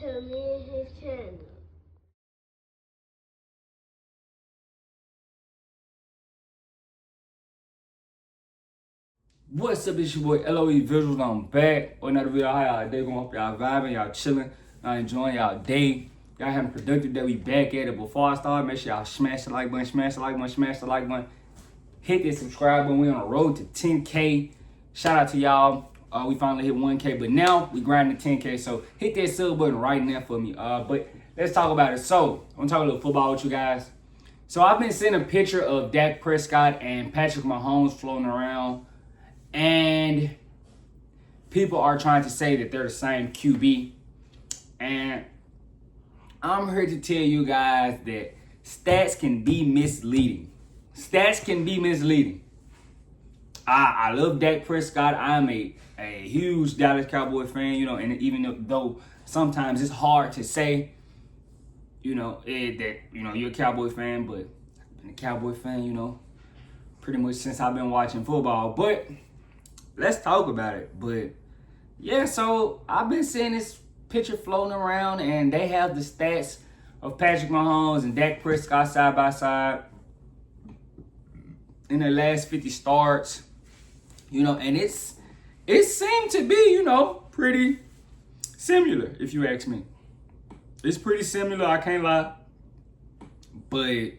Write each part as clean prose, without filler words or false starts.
to me and his channel. What's up, it's your boy LOE Visuals. I'm back with another video. How y'all day going? Hope y'all vibing, y'all chilling, y'all enjoying y'all day. Y'all having a productive day. We back at it. Before I start, make sure y'all smash the like button, smash the like button, smash the like button. Hit that subscribe button. We on the road to 10K. Shout out to y'all. We finally hit 1K, but now we grinding to 10K. So hit that sub button right now for me. But let's talk about it. So I'm gonna talk a little football with you guys. So I've been seeing a picture of Dak Prescott and Patrick Mahones floating around. And people are trying to say that they're the same QB. And I'm here to tell you guys that stats can be misleading. Stats can be misleading. I love Dak Prescott. I'm a huge Dallas Cowboy fan, and even though sometimes it's hard to say, that you're a Cowboy fan, but I've been a Cowboy fan, pretty much since I've been watching football. But let's talk about it. But yeah, so I've been seeing this picture floating around, and they have the stats of Patrick Mahones and Dak Prescott side by side in their last 50 starts, and it seemed to be, pretty similar, if you ask me. It's pretty similar, I can't lie. But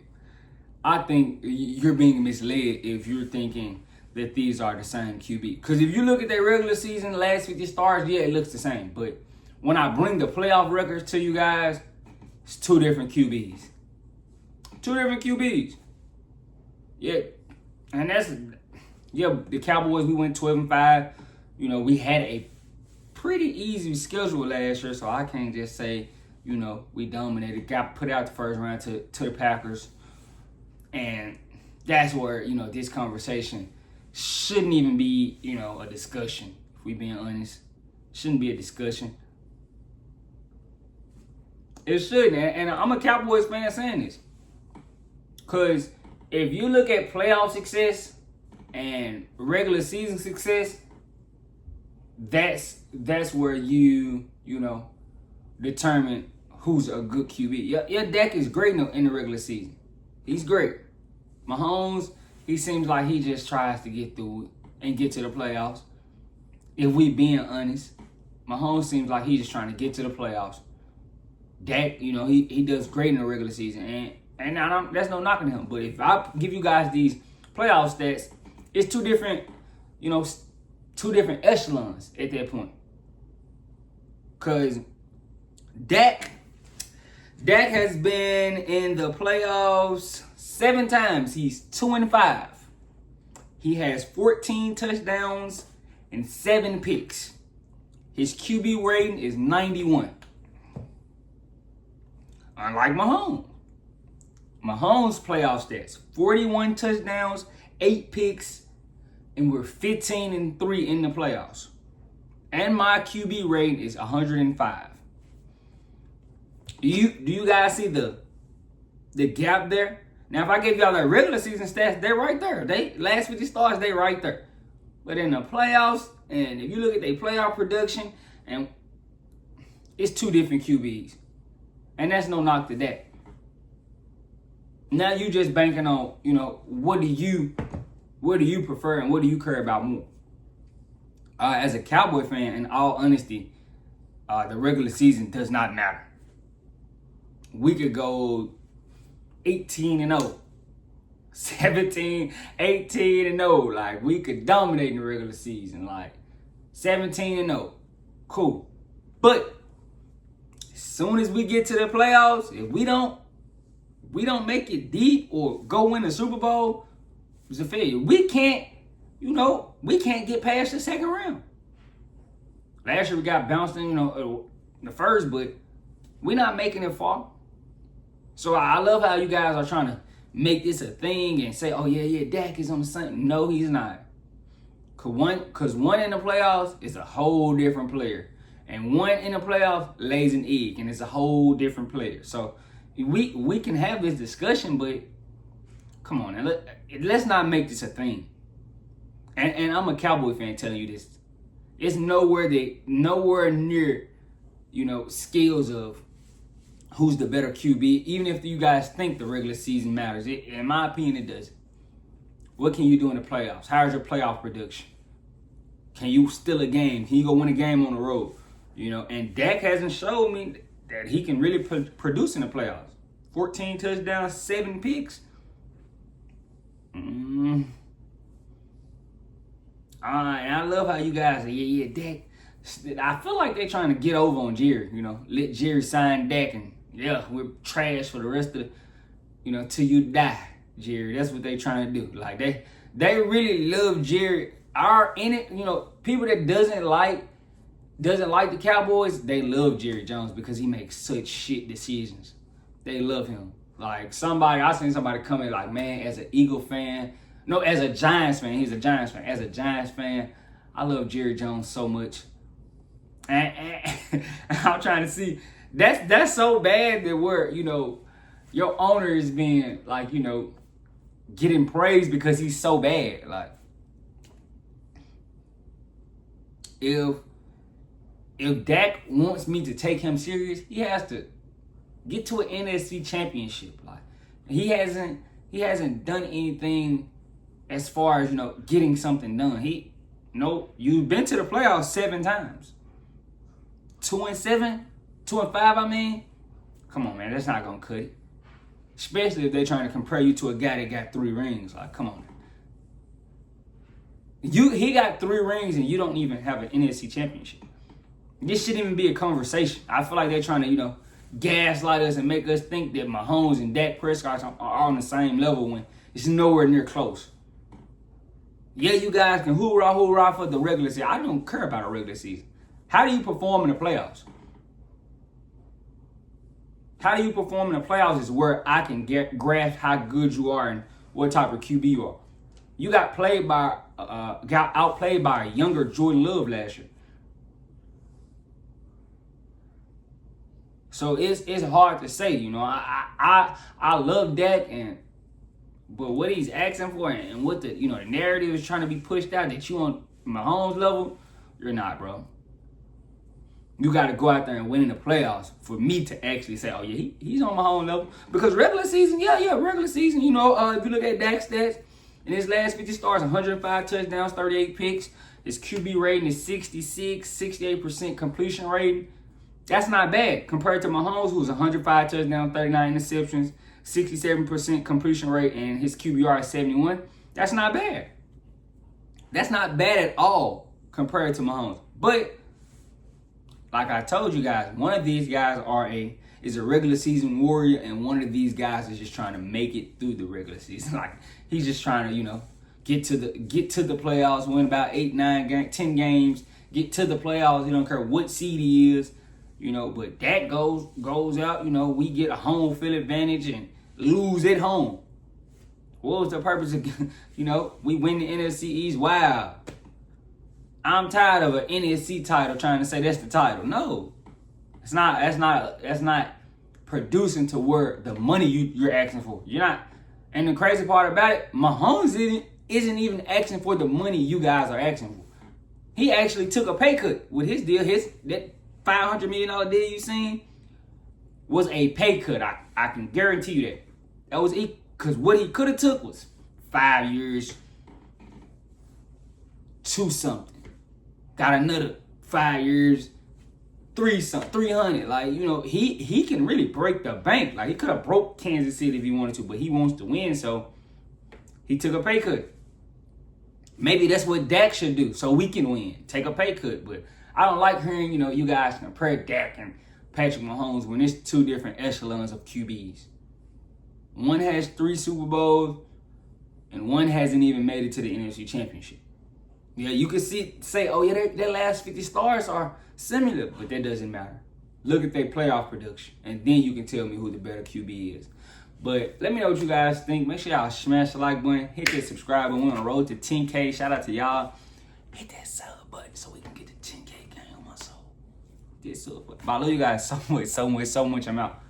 I think you're being misled if you're thinking that these are the same QB. Because if you look at their regular season, last 50 starts, yeah, it looks the same. But when I bring the playoff records to you guys, it's two different QBs. Two different QBs. Yeah. And the Cowboys, we went 12-5. We had a pretty easy schedule last year, so I can't just say, we dominated. Got put out the first round to the Packers. And that's where, this conversation shouldn't even be, a discussion, if we being honest. Shouldn't be a discussion. It shouldn't. And I'm a Cowboys fan saying this. Because if you look at playoff success and regular season success, that's where you determine who's a good QB. Your Dak is great in the regular season. He's great. Mahones, he seems like he just tries to get through it and get to the playoffs. If we being honest, Mahomes seems like he's just trying to get to the playoffs. Dak, he does great in the regular season, and that's no knocking him. But if I give you guys these playoff stats, it's two different echelons at that point. Cause Dak has been in the playoffs 7 times. He's 2-5. He has 14 touchdowns and 7 picks. His QB rating is 91. Unlike Mahomes. Mahomes' playoff stats: 41 touchdowns, 8 picks, and we're 15-3 in the playoffs. And my QB rating is 105. Do you guys see the gap there? Now, if I give y'all their regular season stats, they're right there. They last 50 starts, they right there. But in the playoffs, and if you look at their playoff production, and it's two different QBs. And that's no knock to that. Now you just banking on, what do you prefer and what do you care about more? As a Cowboy fan, in all honesty, the regular season does not matter. We could go 18-0, 17, 18-0. Like, we could dominate in the regular season. Like, 17-0. Cool. But as soon as we get to the playoffs, if we don't make it deep or go win the Super Bowl, it's a failure. We can't get past the second round. Last year we got bounced in, the first, but we're not making it far. So I love how you guys are trying to make this a thing and say, oh yeah, Dak is on the same. No, he's not. Cause one in the playoffs is a whole different player. And one in the playoffs lays an egg and it's a whole different player. So we can have this discussion, but come on, now, let's not make this a thing. And I'm a Cowboy fan telling you this. It's nowhere near skills of who's the better QB, even if you guys think the regular season matters. In my opinion, it doesn't. What can you do in the playoffs? How's your playoff production? Can you steal a game? Can you go win a game on the road? And Dak hasn't showed me that he can really produce in the playoffs. 14 touchdowns, 7 picks. And I love how you guys say, Dak. I feel like they're trying to get over on Jerry. Let Jerry sign Dak, and we're trash for the rest of the, till you die, Jerry. That's what they trying to do. Like they really love Jerry. People that doesn't like the Cowboys, they love Jerry Jones because he makes such shit decisions. They love him. Like I seen somebody come in like, man, as an Eagle fan, no, as a Giants fan, he's a Giants fan. As a Giants fan, I love Jerry Jones so much. And I'm trying to see, that's so bad that we're, your owner is being like, getting praised because he's so bad. Like, if Dak wants me to take him serious, he has to get to an NFC championship. Like, he hasn't done anything as far as, getting something done. You've been to the playoffs 7 times. 2-7, 2-5, I mean. Come on, man, that's not gonna cut it. Especially if they're trying to compare you to a guy that got 3 rings. Like, come on. He got 3 rings and you don't even have an NFC championship. This shouldn't even be a conversation. I feel like they're trying to, gaslight us and make us think that Mahones and Dak Prescott are on the same level when it's nowhere near close. Yeah, you guys can hoorah for the regular season. I don't care about a regular season. How do you perform in the playoffs? How do you perform in the playoffs is where I can grasp how good you are and what type of QB you are. You got outplayed by a younger Jordan Love last year. So it's hard to say, I love Dak, but what he's asking for and what the the narrative is trying to be pushed out that you on Mahomes level, you're not, bro. You got to go out there and win in the playoffs for me to actually say, oh yeah, he's on Mahomes level. Because regular season, regular season, if you look at Dak's stats, in his last 50 starts, 105 touchdowns, 38 picks. His QB rating is 66, 68% completion rating. That's not bad compared to Mahomes, who's 105 touchdowns, 39 interceptions, 67% completion rate, and his QBR is 71. That's not bad. That's not bad at all compared to Mahomes. But like I told you guys, one of these guys is a regular season warrior, and one of these guys is just trying to make it through the regular season. Like, he's just trying to, get to the playoffs, win about 8, 9, 10 games, get to the playoffs. He don't care what seed he is. But that goes out, we get a home field advantage and lose at home. What was the purpose of, we win the NFC East? Wow. I'm tired of an NFC title trying to say that's the title. No. That's not producing to where the money you're asking for. You're not. And the crazy part about it, Mahomes isn't even asking for the money you guys are asking for. He actually took a pay cut with his deal. That $500 million deal you seen was a pay cut. I can guarantee you that. That was because what he could have took was 5 years, 2 something. Got another 5 years, 300. Like, he can really break the bank. Like, he could have broke Kansas City if he wanted to, but he wants to win, so he took a pay cut. Maybe that's what Dak should do so we can win. Take a pay cut. But I don't like hearing, you guys compare Dak and Patrick Mahomes when it's 2 different echelons of QBs. One has 3 Super Bowls, and one hasn't even made it to the NFC Championship. Yeah, you can say, oh yeah, their last 50 stars are similar, but that doesn't matter. Look at their playoff production, and then you can tell me who the better QB is. But let me know what you guys think. Make sure y'all smash the like button, hit that subscribe button. We're on the road to 10K. Shout out to y'all. Hit that sub button so we can get to 10K. Gang on my soul. Hit that sub button. But I love you guys so much. I'm out.